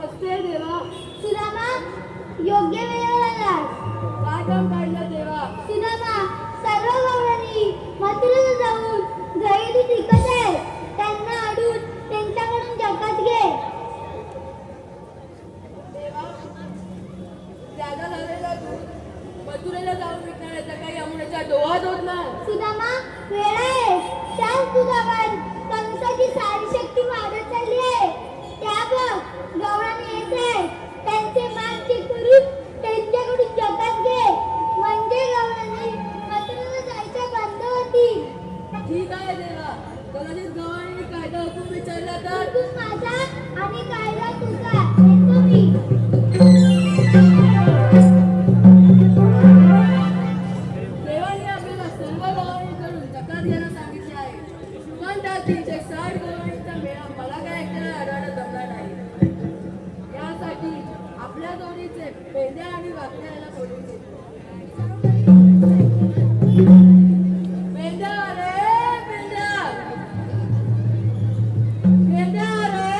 नमस्ते देवा. सुदामा योग्य वेळेवर आलास. काय काम काढलं देवा? सुदामा सर्व गवळणी मथुरेला जाऊन घरी टिकत आहे. त्यांना अडून त्यांच्याकडून जगात घे. देवा, त्याला झालेला दूध मथुरेला जाऊन विकणाऱ्याचा काही यमुनेच्या डोहात होत नाही. सुदामा वेळ आहे. त्याच दुधावर कंसाची सारी शक्ती वाढत चालली आहे. त्या बघ गवळणी येत आहे. त्यांचे मान चेक करून त्यांच्याकडून जगात घे. म्हणजे गवळणी मथुरेला जायच्या बंद होतील. ठीक आहे देवा. कदाचित गव्हाणी कायदा हुकूम विचारला तर तू माझा आणि कायदा तुझा येतो मी. देवाने आपल्याला सर्व गव्हाणीकडून जकात घ्यायला सांगितले आहे. पण त्या 360 गव्हाणीचा मेळा मला काय एकट्याला अडवणं जमणार नाही. यासाठी आपल्या दोन्हीचे पेंड्या आणि वाकड्याला बोलून घेतले. पेंड्या रे पेंड्या, पेंड्या रे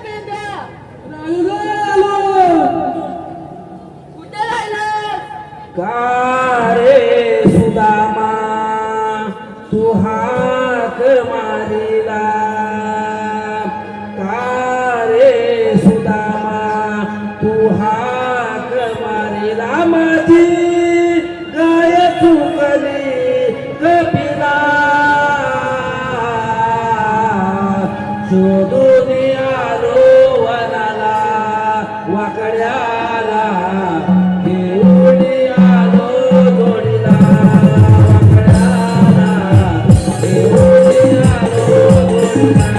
पेंड्या, कुठे राहिलास? का रे सुदामा तू हाक मारिला. का रे सुदामा तू हाक मारिला. माझी गाय चुकली कपिला. शोधून आलो वनाला वाकड्याला. घेऊन आलो जोडीला वाकड्याला. घेऊन आलो जोडीला.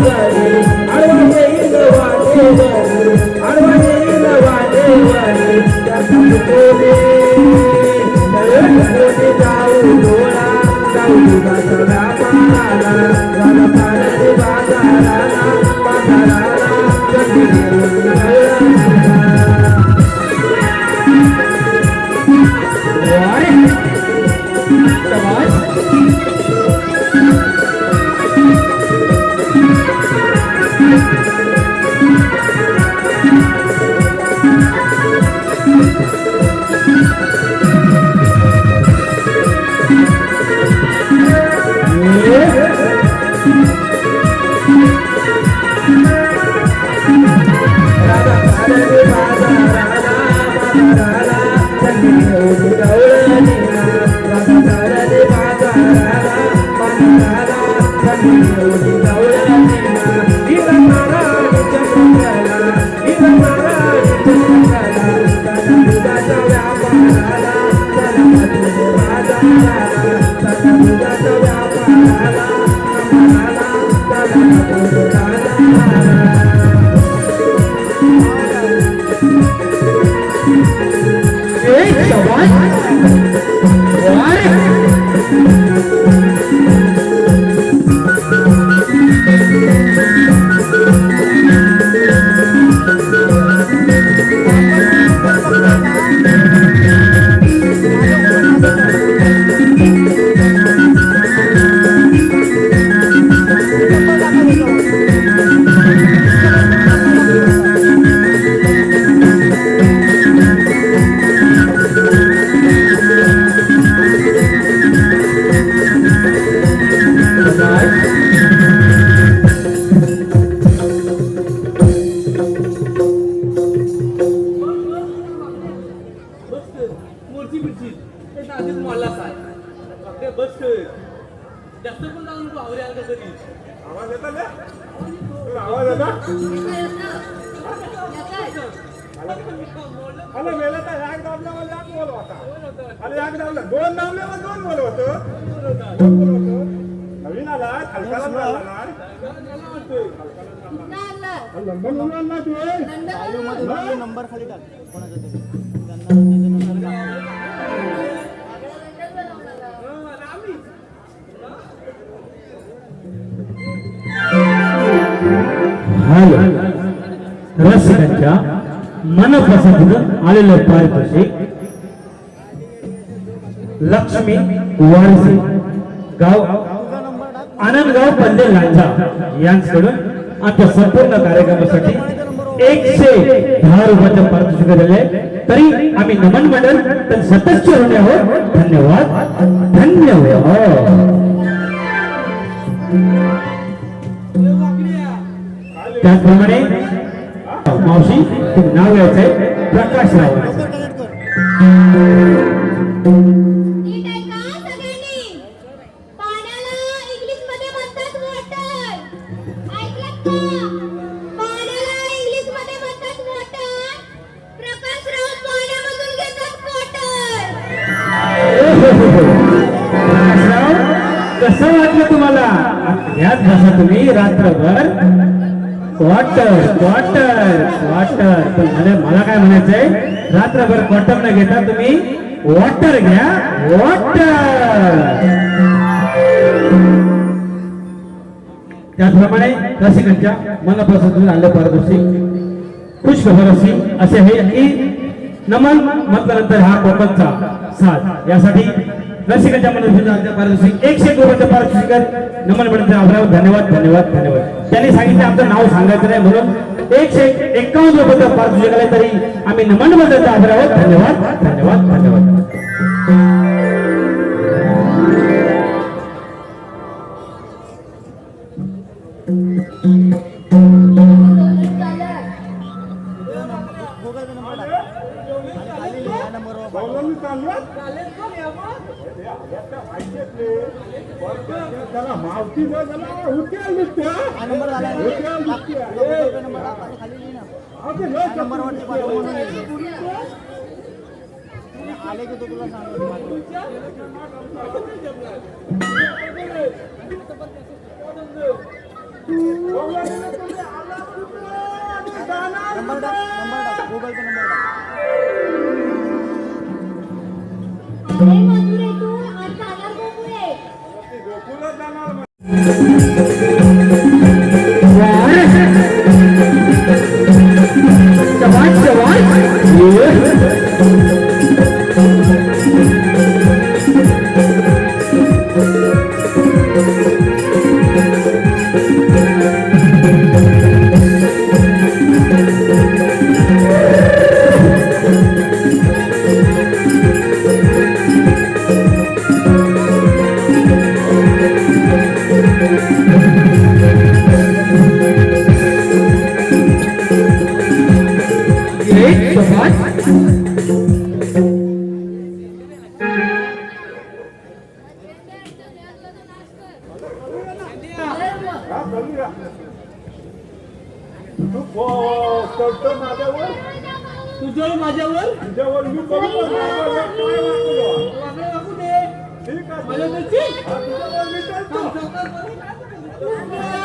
करी आडवा येईल वाटेवरी आडवा येईल वाटेवरी त्या सांगतोले कोणी जाऊ डोळा जाऊ दुधाच्या व्यापाराला झाला पाण्याने बाजाराला बाजाराला कधी जास्त पण जाऊ नको आवरे आला तरी आवाज येतो ना तुला आवाज येतो अरे मेला तर एक दाबल्यावर एक बोल होता अरे एक दाबल्या दोन दाबल्यावर दोन बोल होतं नवीन आला खलकाला आला लंडन मुलांना तू नंबर खाली टाक कोणाचा तरी रसिकांच्या मनपसंतीनं आलेले पारितोषिक लक्ष्मी वारसे गाव आनंदगाव पल्ले लांजा यांच्याकडून आता संपूर्ण कार्यक्रमासाठी 110 रुपयाचं पारितोषिक दिले तरी आम्ही नमन मंडळ तर सततचे ऋणी आहोत. धन्यवाद धन्यवाद. त्याचप्रमाणे मावशी नाव घ्यायचंय प्रकाश राव. नीट ऐका सगळ्यांनी. पाण्याला इंग्लिश मध्ये म्हणतात वॉटर. ऐकलात का? पाण्याला इंग्लिश मध्ये म्हणतात वॉटर. प्रकाशराव पाण्यामधून घेतात क्वार्टर. प्रकाशराव कसं वाटलं तुम्हाला? यात बसा तुम्ही रात्रभर. क्वार्टर क्वार्टर क्वार्टर पण मला काय म्हणायचंय, रात्रभर क्वार्टर न घेता तुम्ही वॉटर घ्या. वॉटर. त्याचप्रमाणे रसिकांच्या मनापासून आले पारितोषिक खुश खबर असे हे की नमन म्हटल्यानंतर हा कोकणचा साथ यासाठी रसिकांच्या मनापासून पारितोषिक 101 रुपयाचं पारितोषिक नमन मंडळाचे आभार. धन्यवाद धन्यवाद धन्यवाद. त्यांनी सांगितलं आमचं नाव सांगायचं नाही म्हणून 151 रुपयाचं पारितोषिक आले तरी आम्ही नमन मंडळाचे आभार आहोत. धन्यवाद धन्यवाद धन्यवाद. त्याला मावती उठ्याल दिसत्या नंबर झाला नंबर आले की तो तुला सांगतो. गवळणीने तुम्ही आला कुठं आणि जाणार नंबर टाक गुगल पे नंबर टाक अरे मधुरे तू आज जाणार गोकुळे कुठं? गोकुळात जाणार म्हणजे. शाबाश शाबाश ये शाबाश हा, करूया. तू चढतो माझ्यावर तुझ्यावर माझ्यावर तुझ्यावर मी करू पण माझ्यावर काय वाकलो? वाकडे वाकू दे ठीक आहे माझ्या घरची हा, तुझ्यावर मी चढतो चौकात बरं, काय करायचं?